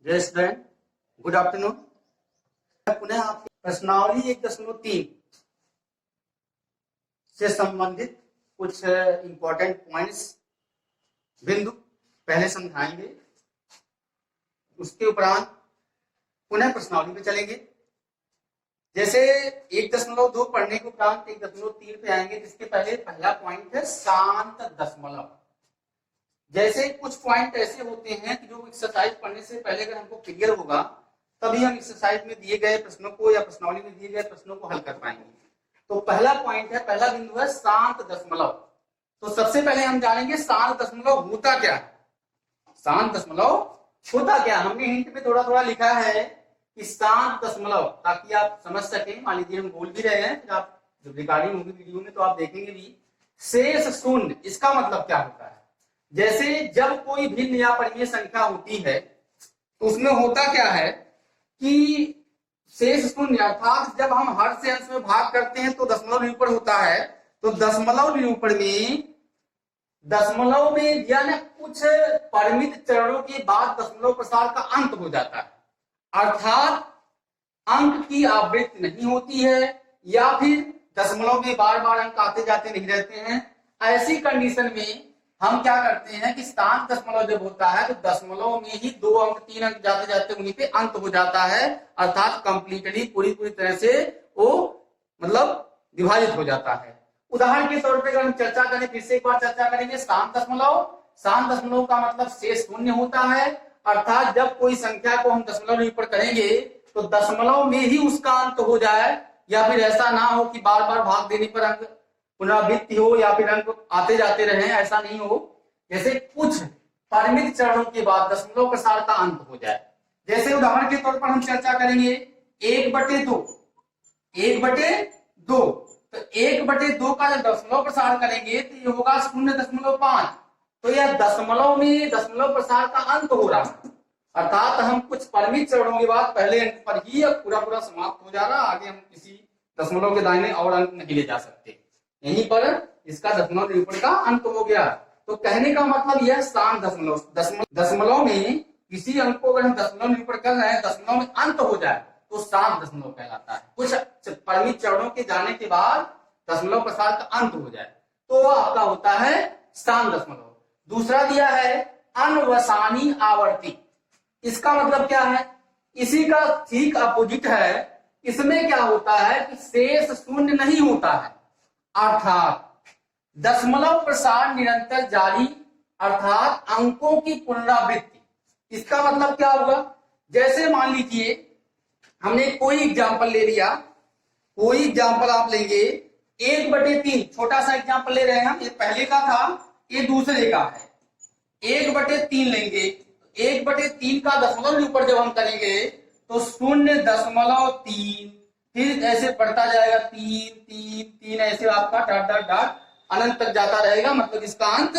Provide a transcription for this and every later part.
Dear student, good afternoon. पुनः आपकी प्रश्नावली 1.3 से संबंधित कुछ इंपॉर्टेंट पॉइंट्स बिंदु पहले समझाएंगे, उसके उपरांत पुनः प्रश्नावली पे चलेंगे। जैसे 1.2 पढ़ने के उपरांत 1.3 पे आएंगे, जिसके पहले पहला पॉइंट है शांत दशमलव। जैसे कुछ पॉइंट ऐसे होते हैं कि जो एक्सरसाइज पढ़ने से पहले अगर हमको क्लियर होगा तभी हम एक्सरसाइज में दिए गए प्रश्नों को या प्रश्नावली में दिए गए प्रश्नों को हल कर पाएंगे। तो पहला पॉइंट है, पहला बिंदु है शांत दशमलव। तो सबसे पहले हम जानेंगे शांत दशमलव होता क्या है। शांत दशमलव होता क्या, हमने हिंट में थोड़ा थोड़ा लिखा है कि शांत दशमलव, ताकि आप समझ सकें। मान लीजिए हम बोल भी रहे हैं, फिर आप जब रिकॉर्डिंग होगी वीडियो में तो आप देखेंगे भी। शेष शून्य, इसका मतलब क्या होता है। जैसे जब कोई भिन्न या परिमेय संख्या होती है तो उसमें होता क्या है कि शेष शून्य, अर्थात जब हम हर से अंश में भाग करते हैं तो दशमलव निरूपण होता है। तो दशमलव निरूपण में दिया ना कुछ परिमित चरणों के बाद दशमलव प्रसार का अंत हो जाता है, अर्थात अंक की आवृत्ति नहीं होती है या फिर दशमलव में बार बार अंक आते जाते नहीं रहते हैं। ऐसी कंडीशन में हम क्या करते हैं कि शांत दशमलव जब होता है तो दशमलव में ही 2 अंक 3 अंक जाते जाते उन्हीं पे अंत हो जाता है, अर्थात कंप्लीटली पूरी तरह से वो मतलब विभाजित हो जाता है। उदाहरण के तौर पे अगर हम चर्चा करें, फिर से एक बार चर्चा करेंगे। शांत दशमलव का मतलब शेष शून्य होता है, अर्थात जब कोई संख्या को हम दशमलव निरूपण करेंगे तो दशमलव में ही उसका अंत हो जाए, या फिर ऐसा ना हो कि बार बार भाग देने पर अंक पुनरावृत्ति हो या फिर अंक आते जाते रहे, ऐसा नहीं हो। जैसे कुछ परिमित चरणों के बाद दशमलव प्रसार का अंत हो जाए। जैसे उदाहरण के तौर पर हम चर्चा करेंगे 1/2। 1/2 तो 1/2 का जब दशमलव प्रसार करेंगे तो ये होगा 0.5। तो यह दशमलव में दशमलव प्रसार का अंत हो रहा है, अर्थात हम कुछ परिमित चरणों के बाद पहले अंक पर ही पूरा समाप्त हो जा रहा, आगे हम किसी दशमलव के दाहिने और अंक नहीं ले जा सकते। यहीं पर इसका दशमलव निरूपण का अंत हो गया। तो कहने का मतलब यह शांत दशमलव में किसी अंक को अगर हम दशमलव निरूपण कर रहे हैं, दशमलव में अंत हो जाए तो शांत दशमलव कहलाता है। कुछ परिमित चरणों के जाने के बाद दशमलव प्रसार का अंत हो जाए तो आपका होता है शांत दशमलव। दूसरा दिया है अनवसानी आवर्ती। इसका मतलब क्या है, इसी का ठीक अपोजिट है। इसमें क्या होता है कि शेष शून्य नहीं होता है, अर्थात दशमलव प्रसार निरंतर जारी, अर्थात अंकों की पुनरावृत्ति। इसका मतलब क्या होगा, जैसे मान लीजिए हमने कोई एग्जाम्पल ले लिया, कोई एग्जाम्पल आप लेंगे 1/3, छोटा सा एग्जाम्पल ले रहे हैं हम, ये पहले का था, ये दूसरे का है। 1/3 लेंगे, 1/3 का दशमलव निरूपण जब हम करेंगे तो 0.3, फिर ऐसे बढ़ता जाएगा 3 3 3, ऐसे आपका डॉट अनंत तक जाता रहेगा, मतलब इसका अंत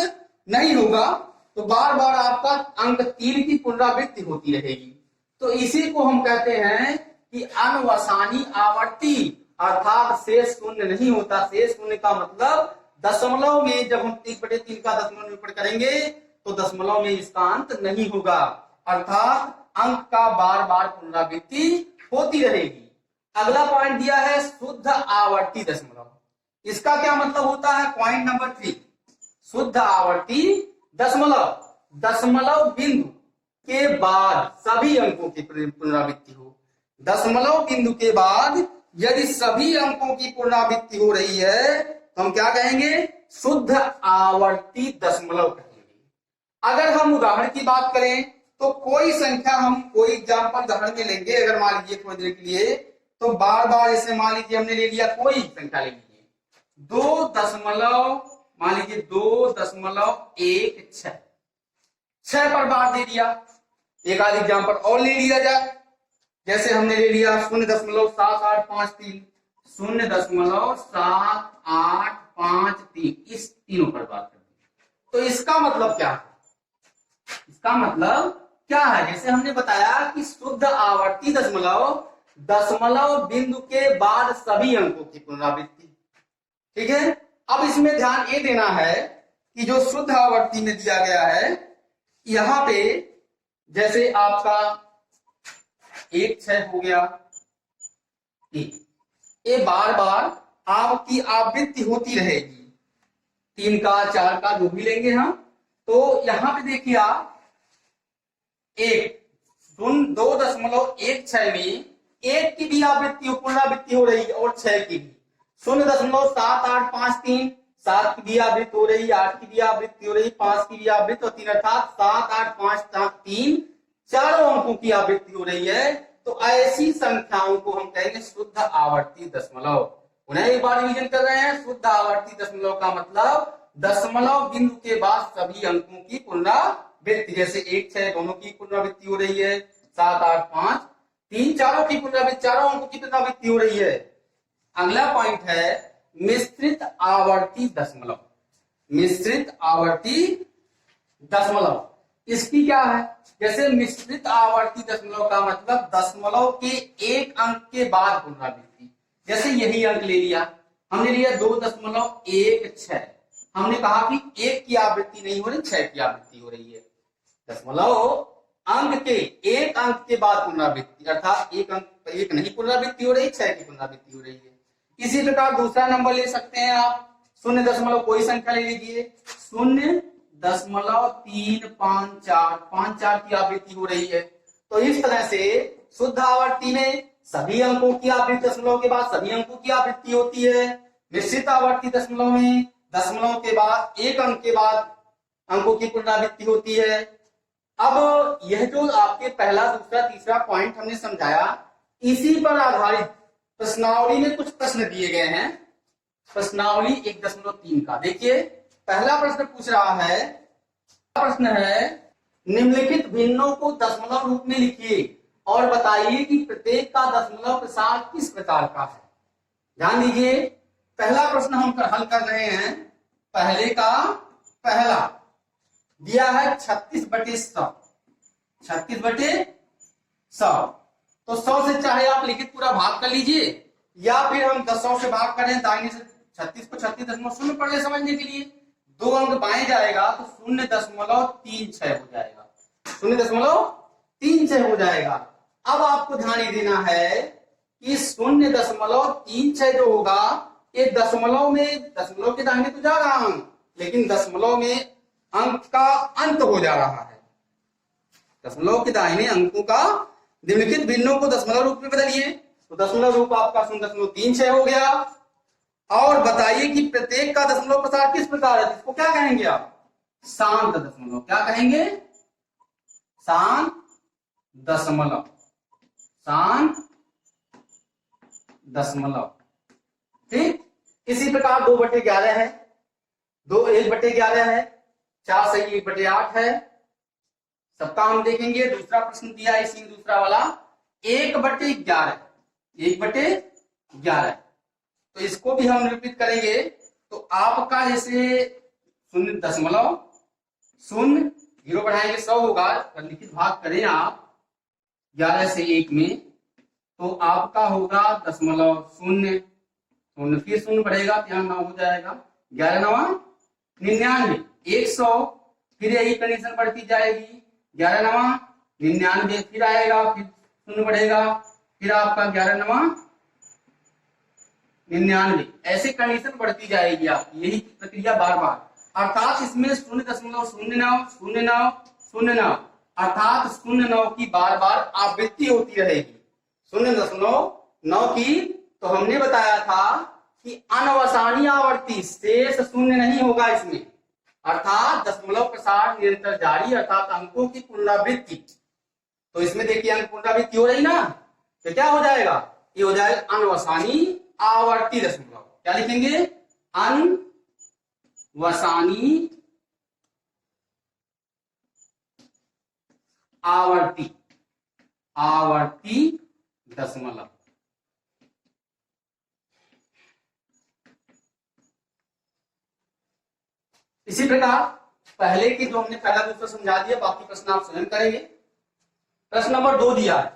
नहीं होगा। तो बार बार आपका अंक 3 की पुनरावृत्ति होती रहेगी। तो इसी को हम कहते हैं कि अनवसानी आवर्ती, अर्थात शेष शून्य नहीं होता। शेष शून्य का मतलब दशमलव में जब हम 1/3 का दशमलव निरूपण करेंगे तो दशमलव में इसका अंत नहीं होगा, अर्थात अंक का बार बार पुनरावृत्ति होती रहेगी। अगला पॉइंट दिया है शुद्ध आवर्ती दशमलव। इसका क्या मतलब होता है, पॉइंट नंबर 3, शुद्ध आवर्ती दशमलव। दशमलव बिंदु के बाद सभी अंकों की पुनरावृत्ति हो। दशमलव बिंदु के बाद यदि सभी अंकों की पुनरावृत्ति हो रही है तो हम क्या कहेंगे, शुद्ध आवर्ती दशमलव कहेंगे। अगर हम उदाहरण की बात करें तो कोई संख्या हम कोई एग्जाम्पल उदाहरण में लेंगे, अगर मान लीजिए थोड़ी देर के लिए, तो बार बार ऐसे मान लीजिए हमने ले लिया कोई संख्या ले लीजिए 2.16, 6 पर बार दे दिया। एक आध एग्जाम्पल और ले लिया जाए, जैसे हमने ले लिया 0.7853, 0.7853, इस तीनों पर बात कर दी। तो इसका मतलब क्या है, इसका मतलब क्या है, जैसे हमने बताया कि शुद्ध आवर्ती दशमलव बिंदु के बाद सभी अंकों की पुनरावृत्ति। ठीक है, अब इसमें ध्यान ये देना है कि जो शुद्ध आवर्ती में दिया गया है, यहां पे जैसे आपका एक 6 हो गया। ये बार बार आपकी आवृत्ति होती रहेगी, 3 का 4 का जो भी लेंगे हम। तो यहां पे देखिए आप 2.16 में 1 की भी आवृत्ति पुनरावृत्ति हो रही है और 6 की भी। 0.7853 7 की भी आवृत्ति हो रही, 8 की भी आवृत्ति हो रही, 5 की भी आवृत्ति और 3 अर्थात 7, 8, 5, 3 चारों अंकों की आवृत्ति हो रही है। तो ऐसी संख्याओं को हम कहेंगे शुद्ध आवर्ती दशमलव। उन्हें एक बार रिवीजन कर रहे हैं। शुद्ध आवर्ती दशमलव का मतलब दशमलव बिंदु के बाद सभी अंकों की पुनरावृत्ति, जैसे 1, 6 दोनों की पुनरावृत्ति हो रही है, 7, 8, 5, 3 चारों की पुनरावृत्ति, चारों अंकों की पुनरावृत्ति हो रही है। अगला पॉइंट है मिश्रित आवर्ती दशमलव। मिश्रित आवर्ती दशमलव इसकी क्या है? जैसे मिश्रित आवर्ती दशमलव का मतलब दशमलव के एक अंक के बाद पुनरावृत्ति। जैसे यही अंक ले लिया, हमने लिया 2.16, हमने कहा कि 1 की आवृत्ति नहीं हो रही, 6 की आवृत्ति हो रही है। दशमलव अंक के एक अंक के बाद पुनरावृत्ति, अर्थात एक अंक एक नहीं पुनरावृत्ति हो रही, 6 की पुनरावृत्ति हो रही है। इसी प्रकार दूसरा नंबर ले सकते हैं आप, 0. कोई संख्या ले लीजिए, 0.354 की आवृत्ति हो रही है। तो इस तरह से शुद्ध आवर्ती में सभी अंकों की आवृत्ति दशमलव के बाद सभी अंकों की आवृत्ति होती है। मिश्रित आवर्ती दशमलव में दशमलव के बाद एक अंक के बाद अंकों की पुनरावृत्ति होती है। अब यह जो आपके पहला, दूसरा, तीसरा पॉइंट हमने समझाया, इसी पर आधारित प्रश्नावली में कुछ प्रश्न दिए गए हैं। प्रश्नावली 1.3 का देखिए, पहला प्रश्न पूछ रहा है, प्रश्न है निम्नलिखित भिन्नों को दशमलव रूप में लिखिए और बताइए कि प्रत्येक का दशमलव प्रसार किस प्रकार का है। ध्यान दीजिए, पहला प्रश्न हम हल कर रहे हैं। पहले का पहला दिया है 36/100, 36/100। तो 100 से चाहे आप लिखित पूरा भाग कर लीजिए या फिर हम 100 से भाग करें, दाहिने से 36 को 36.0 पढ़ ले समझने के लिए। 2 अंक बाएं जाएगा तो 0.36 हो जाएगा, 0.36 हो जाएगा। अब आपको ध्यान ये देना है कि 0.36 जो होगा, ये दशमलव में, दशमलव के दाहिने तो जा रहा हूं, लेकिन दशमलव में अंक का अंत हो जा रहा है। दशमलव के दाहिने अंकों का निम्नलिखित भिन्नों को दशमलव रूप में बदलिए। तो दशमलव रूप आपका 0.36 हो गया। और बताइए कि प्रत्येक का दशमलव प्रसार किस प्रकार है, इसको क्या कहेंगे आप? शांत दशमलव। क्या कहेंगे? शांत दशमलव, शांत दशमलव। ठीक, इसी प्रकार 2/11 है, 1/11 है, 4 सही 1/8 है। सबका हम देखेंगे। दूसरा प्रश्न दिया इसी दूसरा वाला 1/11, 1/11। तो इसको भी हम निरूपित करेंगे। तो आपका जैसे 0.0 0 बढ़ाएंगे 100 होगा। लिखित भाग करें आप 11 से 1 में, तो आपका होगा 0.0, फिर 0 बढ़ेगा, यहाँ 9 हो जाएगा, 11 9 99, 100, फिर यही कंडीशन बढ़ती जाएगी, 11 9 99, फिर आएगा, फिर 0 बढ़ेगा, फिर आपका 11 9 99, ऐसे कंडीशन बढ़ती जाएगी आपकी, यही प्रक्रिया बार बार। अर्थात इसमें 0.090909 अर्थात 0.9 की बार बार आवृत्ति होती रहेगी। 0.9 की तो हमने बताया था कि अनवसानी आवर्ती, शेष 0 नहीं होगा इसमें, अर्थात दशमलव प्रसार निरंतर जारी, अर्थात अंकों की पुनरावृत्ति। तो इसमें देखिए अंक पुनरावृत्ति हो रही ना, तो क्या हो जाएगा? ये हो जाएगा अनवसानी आवर्ती दशमलव। क्या लिखेंगे? अनवसानी आवर्ती, आवर्ती दशमलव। इसी प्रकार पहले की जो हमने पहला दूसरा समझा दिया, बाकी प्रश्न आप स्वयं करेंगे। प्रश्न नंबर 2 दिया है।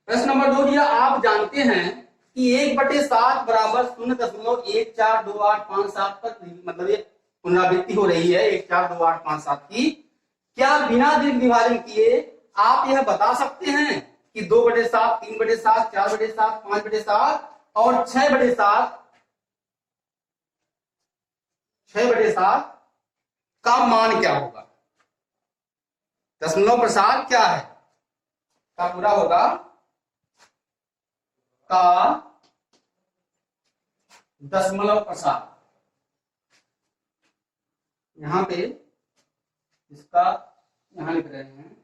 प्रश्न नंबर 2 दिया, आप जानते हैं कि 1/7 बराबर 0.142857 तक मतलब ये पुनरावृत्ति हो रही है 142857 की। क्या बिना दीर्घ विभाजन किए आप यह बता सकते हैं कि 2/7, 3/7, 4/7, 5/7 और 6/7 का मान क्या होगा। दशमलव प्रसार क्या है का पूरा होगा का दशमलव प्रसार। यहां पे इसका यहां लिख रहे हैं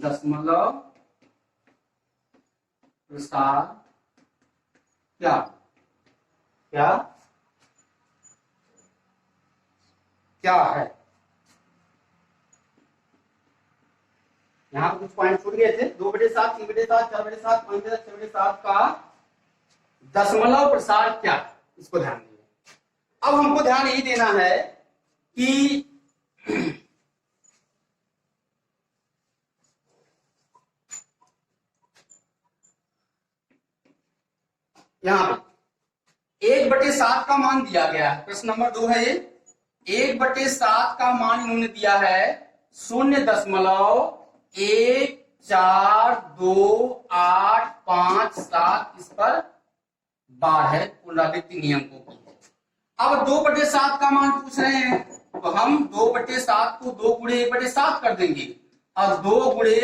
दशमलव प्रसार क्या क्या क्या है। यहाँ पे कुछ पॉइंट छूट गए थे। 2/7, 3/7, 4/7, 5/7, 6/7 का दशमलव प्रसार क्या, इसको ध्यान दीजिए। अब हमको ध्यान यही देना है कि यहाँ पे 1/7 का मान दिया गया है। प्रश्न नंबर 2 है ये। 1/7 का मान इन्होंने दिया है 0.142857 इस पर बार है पुनरावृत्ति नियम को। अब 2/7 का मान पूछ रहे हैं तो हम 2/7 को 2 गुणे 1/7 कर देंगे और 2 गुणे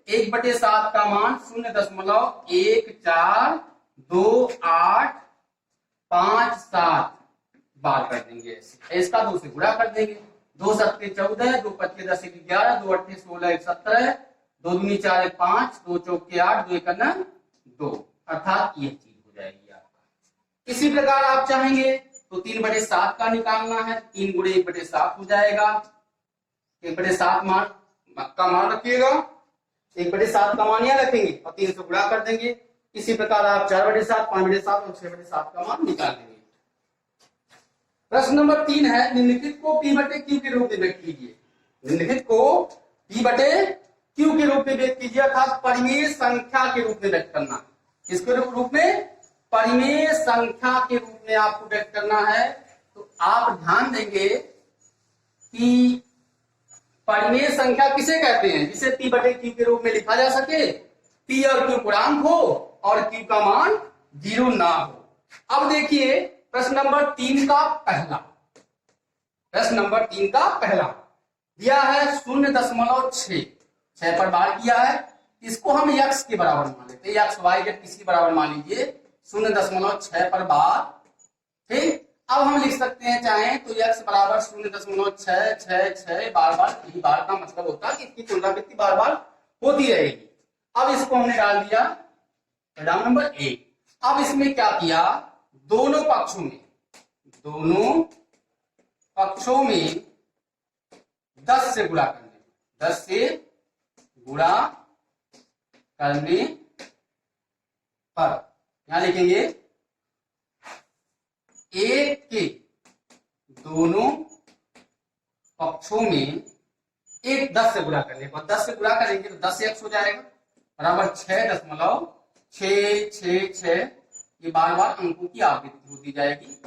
1/7 का मान 0.142857 बार कर देंगे। इसका 2 से गुणा कर देंगे। 2 7 14, 2 25 10 11, 2 8 16 1 17, 2 दूनी 4 1 5, 2 चौके 8, 2 1 2, अर्थात ये चीज हो जाएगी आपका। इसी प्रकार आप चाहेंगे तो 3/7 का निकालना है, 3 गुणे 1/7 हो जाएगा। 1/7 मान का मान रखिएगा, 1/7 का मान यहाँ रखेंगे और 3 से गुणा कर देंगे। इसी प्रकार आप 4/7, 5/7 और 6/7 का मान निकाल देंगे। प्रश्न नंबर 3 है, निम्नलिखित को P/Q के रूप में व्यक्त कीजिए। निम्नलिखित को P/Q के रूप में व्यक्त कीजिए, अर्थात परिमेय संख्या के रूप में व्यक्त करना। किसके रूप में? परिमेय संख्या के रूप में आपको व्यक्त करना है। तो आप ध्यान देंगे कि परिमेय संख्या किसे कहते हैं, जिसे P/Q के रूप में लिखा जा सके, P और Q पूर्णांक हो और Q का मान 0 ना हो। अब देखिए प्रश्न नंबर 3 का पहला, प्रश्न नंबर 3 का पहला दिया है 0.6, 6 पर बार किया है। इसको हम x के बराबर मान लेते हैं, x y के किसी बराबर मान लीजिए 0.6 पर बार। ठीक, अब हम लिख सकते हैं चाहे तो x बराबर 0.666 बार बार। यही बार का मतलब होता है कि इसकी पुनरावृत्ति बार बार होती रहेगी। अब इसको हमने डाल दिया परिणाम नंबर 1। अब इसमें क्या किया, दोनों पक्षों में 10 से गुणा करने, 10 से गुणा करने पर यहां लिखेंगे 1 के दोनों पक्षों में 10 से गुणा करने पर, 10 से गुणा करेंगे तो 10 से x हो जाएगा बराबर 6.666। ये बार बार अंकों की आवृत्ति होती जाएगी।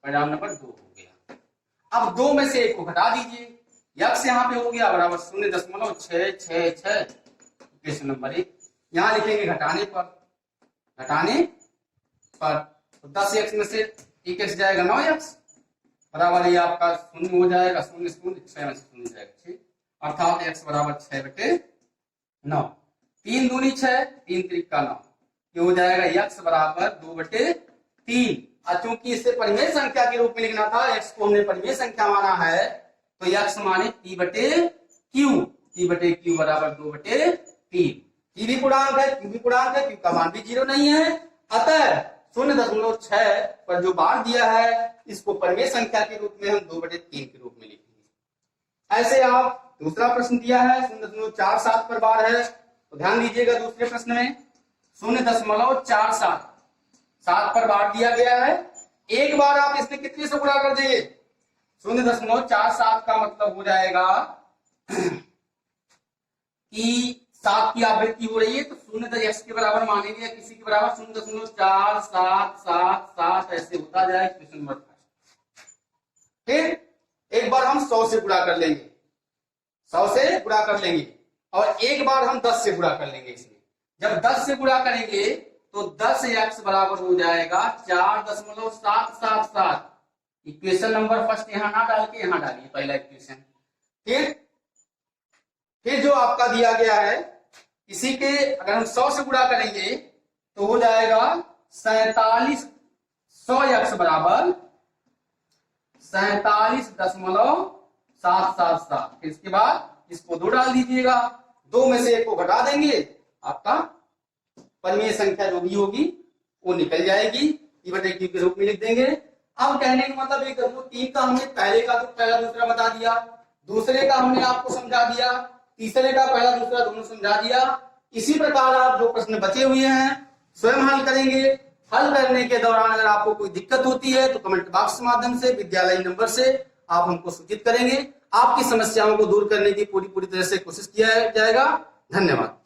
परिणाम नंबर 2 हो गया। अब 2 में से 1 को घटा दीजिए, x यहाँ पे हो गया बराबर 0.666। क्वेश्चन नंबर 1 यहाँ लिखेंगे घटाने पर तो 10x में से 1x जाएगा 9x बराबर ये आपका 0 हो जाएगा, 0 0 6 में से 0 जाएगा 6, अर्थात x बराबर 6/9। 3 दूनी 6, 3 त्रिका 9, ये हो जाएगा x बराबर 2/3। चूंकि इसे परिमेय संख्या के रूप में लिखना था, x को हमने परिमेय संख्या माना है तो x माने P/Q बराबर 2/3। P भी पूर्णांक है, Q भी पूर्णांक है, Q का मान भी 0 नहीं है, अतः 0.6 पर जो बार दिया है इसको परिमेय संख्या के रूप में हम 2/3 के रूप में लिखेंगे। ऐसे आप दूसरा प्रश्न दिया है 0.47 पर बार है तो ध्यान दीजिएगा दूसरे प्रश्न में 0.47 7 पर बार दिया गया है। एक बार आप इसमें कितने से गुणा कर देंगे, 0.47 का मतलब हो जाएगा कि 7 की आवृत्ति हो रही है तो 0.x के बराबर मानेंगे या किसी के बराबर 0.4777 ऐसे होता जाए। क्वेश्चन नंबर 5 फिर एक बार हम 100 से गुणा कर लेंगे, 100 से गुणा कर लेंगे और एक बार हम 10 से गुणा कर लेंगे। इसमें जब 10 से गुणा करेंगे तो 10x बराबर हो जाएगा 4.777। इक्वेशन नंबर फर्स्ट यहां ना डाल के यहां डालिए पहला इक्वेशन। फिर जो आपका दिया गया है इसी के अगर हम 100 से गुणा करेंगे तो हो जाएगा 47, 100x बराबर 47.777। इसके बाद इसको 2 डाल दीजिएगा, 2 में से 1 को घटा देंगे, आपका परिमेय संख्या जो भी होगी वो निकल जाएगी। ई बटे क्यू के रूप में लिख देंगे। अब कहने का मतलब एक 3 का हमने पहले का तो पहला दूसरा बता दिया, दूसरे का हमने आपको समझा दिया, तीसरे का पहला दूसरा दोनों समझा दिया। इसी प्रकार आप जो प्रश्न बचे हुए हैं स्वयं हल करेंगे। हल करने के दौरान अगर आपको कोई दिक्कत होती है तो कमेंट बॉक्स के माध्यम से विद्यालय नंबर से आप हमको सूचित करेंगे। आपकी समस्याओं को दूर करने की पूरी तरह से कोशिश किया जाएगा। धन्यवाद।